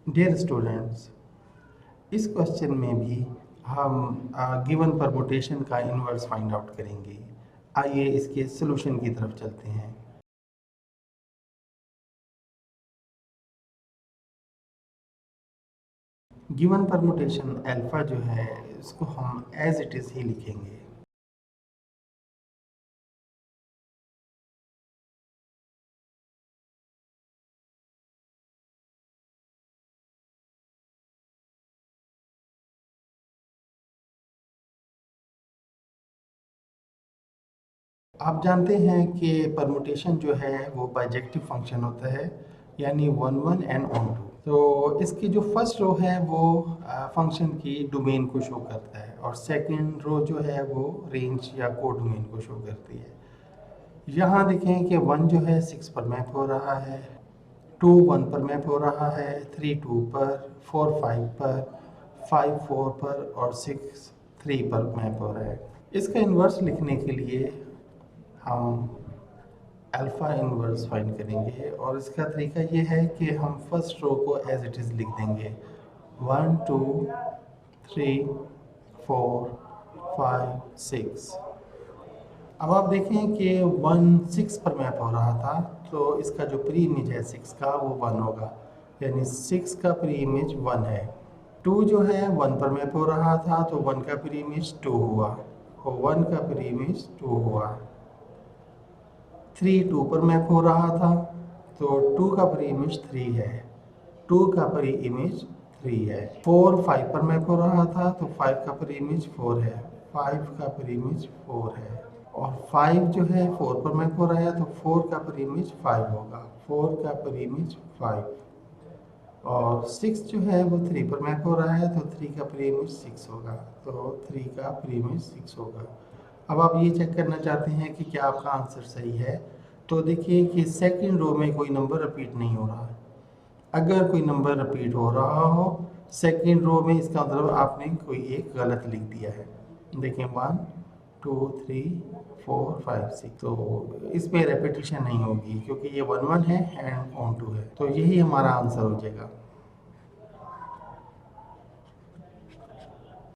Dear students, इस question में भी हम गिवन परमुटेशन का इन्वर्स फाइंड आउट करेंगे। आइए इसके सॉल्यूशन की तरफ चलते हैं। गिवन परमुटेशन अल्फा जो है इसको हम एज इट इज़ ही लिखेंगे। आप जानते हैं कि परमुटेशन जो है वो बाइजेक्टिव फंक्शन होता है, यानी 1 1 एंड ऑन 2। तो इसकी जो फर्स्ट रो है वो फंक्शन की डोमेन को शो करता है और सेकंड रो जो है वो रेंज या को डोमेन को शो करती है। यहाँ देखें कि 1 जो है 6 पर मैप हो रहा है, 2 1 पर मैप हो रहा है, 3 2 पर, 4 5 पर, 5 4 पर और 6 3 पर मैप हो रहा है। इसका इन्वर्स लिखने के लिए हम अल्फ़ा इन्वर्स फाइंड करेंगे और इसका तरीका ये है कि हम फर्स्ट रो को एज इट इज़ लिख देंगे 1 2 3 4 5 6। अब आप देखें कि 1 6 पर मैप हो रहा था, तो इसका जो प्री इमेज है 6 का वो 1 होगा, यानी 6 का प्री इमेज 1 है। 2 जो है 1 पर मैप हो रहा था, तो 1 का प्री इमेज 2 हुआ और 1 का प्री इमेज 2 हुआ। 3 2 पर मैप हो रहा था, तो 2 का प्री इमेज 3 है, 2 का प्री इमेज 3 है। 4 5 पर मैप हो रहा था, तो 5 का प्री इमेज 4 है, 5 का प्री इमेज 4 है। और 5 जो है 4 पर मैप हो रहा है, तो 4 का प्री इमेज 5 होगा, 4 का प्री इमेज 5। और 6 जो है वो 3 पर मैप हो रहा है, तो 3 का प्री इमेज 6 होगा, तो 3 का प्री इमेज 6 होगा। अब आप ये चेक करना चाहते हैं कि क्या आपका आंसर सही है, तो देखिए कि सेकंड रो में कोई नंबर रिपीट नहीं हो रहा है। अगर कोई नंबर रिपीट हो रहा हो सेकंड रो में, इसका मतलब आपने कोई एक गलत लिख दिया है। देखिए 1 2 3 4 5 6, तो इसमें रेपिटेशन नहीं होगी क्योंकि ये 1 1 है एंड ऑन 2 है, तो यही हमारा आंसर हो जाएगा।